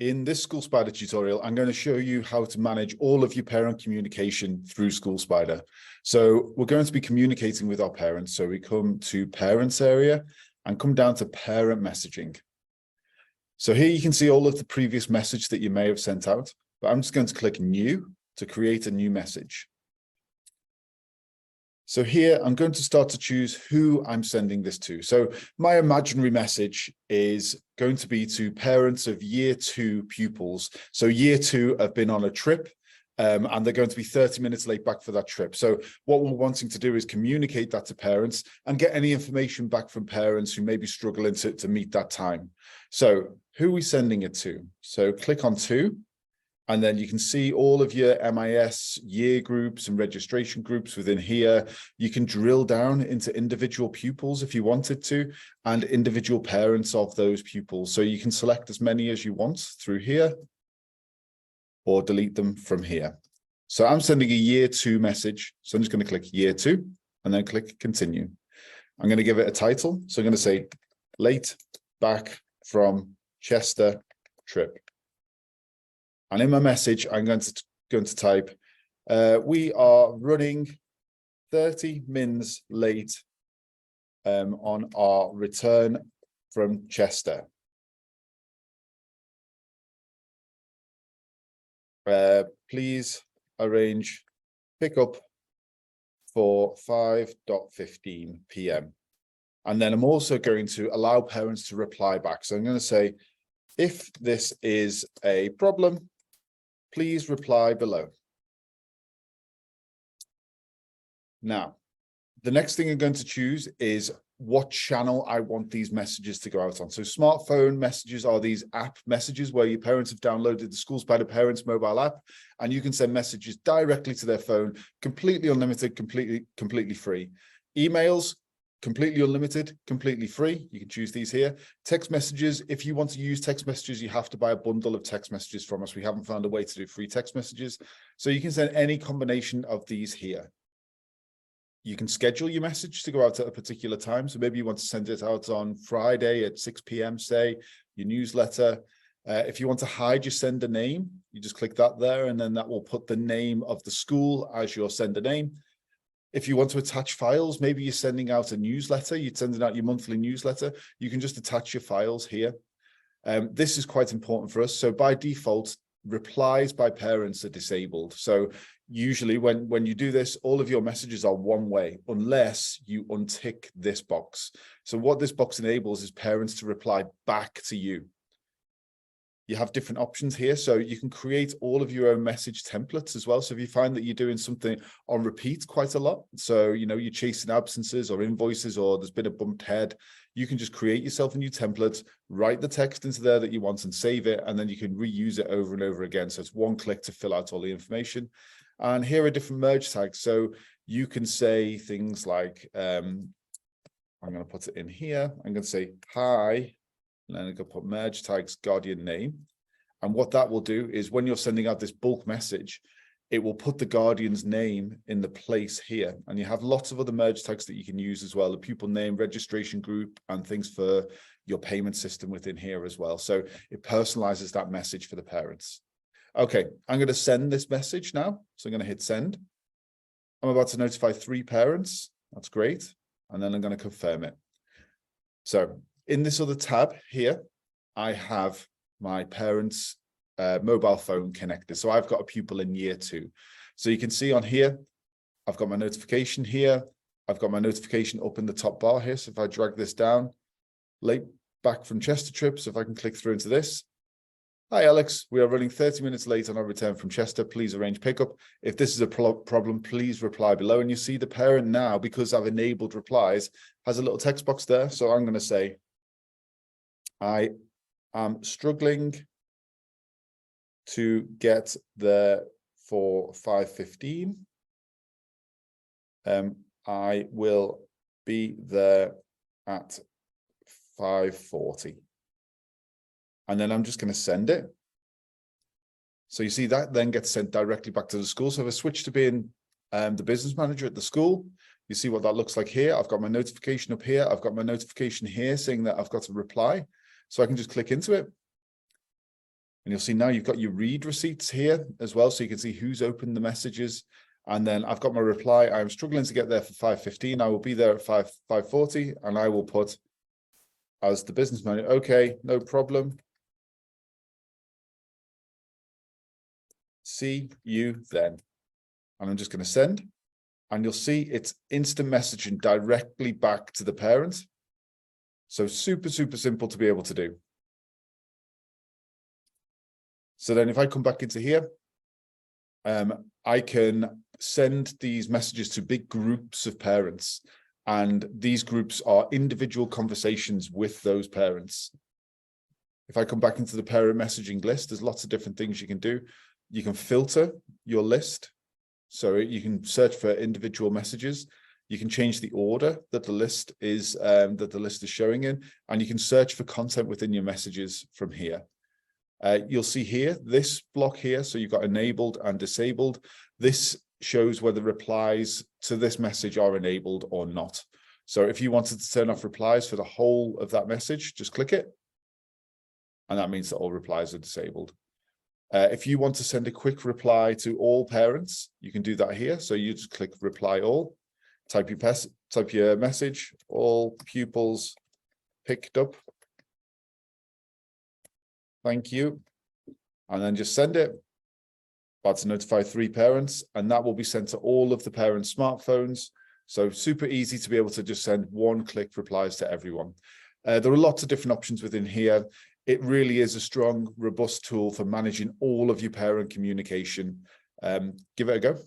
In this SchoolSpider tutorial, I'm going to show you how to manage all of your parent communication through SchoolSpider. So we're going to be communicating with our parents. So we come to Parents area and come down to Parent Messaging. So here you can see all of the previous message that you may have sent out, but I'm just going to click New to create a new message. So here I'm going to start to choose who I'm sending this to. So my imaginary message is going to be to parents of year 2 pupils. So year 2 have been on a trip and they're going to be 30 minutes late back for that trip. So what we're wanting to do is communicate that to parents and get any information back from parents who may be struggling to meet that time. So who are we sending it to? So click on To. And then you can see all of your MIS year groups and registration groups within here. You can drill down into individual pupils if you wanted to, and individual parents of those pupils. So you can select as many as you want through here, or delete them from here. So I'm sending a year 2 message. So I'm just going to click year 2 and then click continue. I'm going to give it a title. So I'm going to say late back from Chester trip. And in my message, I'm going to type, we are running 30 minutes late on our return from Chester. Please arrange pickup for 5:15 p.m. And then I'm also going to allow parents to reply back. So I'm going to say, if this is a problem, please reply below. Now, the next thing I'm going to choose is what channel I want these messages to go out on. So smartphone messages are these app messages where your parents have downloaded the SchoolSpider Parents mobile app, and you can send messages directly to their phone, completely unlimited, completely free. Emails, completely unlimited, completely free. You can choose these here. Text messages, if you want to use text messages, you have to buy a bundle of text messages from us. We haven't found a way to do free text messages. So you can send any combination of these here. You can schedule your message to go out at a particular time. So maybe you want to send it out on Friday at 6 p.m, say, your newsletter. If you want to hide your sender name, you just click that there, and then that will put the name of the school as your sender name. If you want to attach files, maybe you're sending out a newsletter, you're sending out your monthly newsletter, you can just attach your files here. This is quite important for us. So by default, replies by parents are disabled. So usually when you do this, all of your messages are one way, unless you untick this box. So what this box enables is parents to reply back to you. You have different options here, so you can create all of your own message templates as well. So if you find that you're doing something on repeat quite a lot, so you're chasing absences or invoices, or there's been a bumped head, you can just create yourself a new template, write the text into there that you want and save it, and then you can reuse it over and over again. So it's one click to fill out all the information. And here are different merge tags. So you can say things like, I'm going to put it in here. I'm going to say, hi. And then I'm going to put merge tags guardian name. And what that will do is when you're sending out this bulk message, it will put the guardian's name in the place here. And you have lots of other merge tags that you can use as well, the pupil name, registration group, and things for your payment system within here as well. So it personalizes that message for the parents. Okay, I'm going to send this message now. So I'm going to hit send. I'm about to notify 3 parents. That's great. And then I'm going to confirm it. So in this other tab here, I have my parents' mobile phone connected. So I've got a pupil in year 2. So you can see on here, I've got my notification here. I've got my notification up in the top bar here. So if I drag this down, late back from Chester trip. So if I can click through into this. Hi, Alex, we are running 30 minutes late on our return from Chester. Please arrange pickup. If this is a problem, please reply below. And you see the parent now, because I've enabled replies, has a little text box there. So I'm going to say, I am struggling to get there for 5:15. I will be there at 5:40. And then I'm just going to send it. So you see that then gets sent directly back to the school. So if I switch to being the business manager at the school, you see what that looks like here. I've got my notification up here. I've got my notification here saying that I've got a reply. So I can just click into it. And you'll see now you've got your read receipts here as well. So you can see who's opened the messages. And then I've got my reply. I'm struggling to get there for 5:15. I will be there at 5:40, and I will put as the business manager, okay, no problem. See you then. And I'm just going to send. And you'll see it's instant messaging directly back to the parent. So super, super simple to be able to do. So then if I come back into here, I can send these messages to big groups of parents. And these groups are individual conversations with those parents. If I come back into the parent messaging list, there's lots of different things you can do. You can filter your list. So you can search for individual messages. You can change the order that the list is showing in, and you can search for content within your messages from here. You'll see here, this block here, so you've got enabled and disabled. This shows whether replies to this message are enabled or not. So if you wanted to turn off replies for the whole of that message, just click it. And that means that all replies are disabled. If you want to send a quick reply to all parents, you can do that here. So you just click reply all, type your message, all pupils picked up. Thank you. And then just send it. About to notify 3 parents, and that will be sent to all of the parents' smartphones. So super easy to be able to just send one-click replies to everyone. There are lots of different options within here. It really is a strong, robust tool for managing all of your parent communication. Give it a go.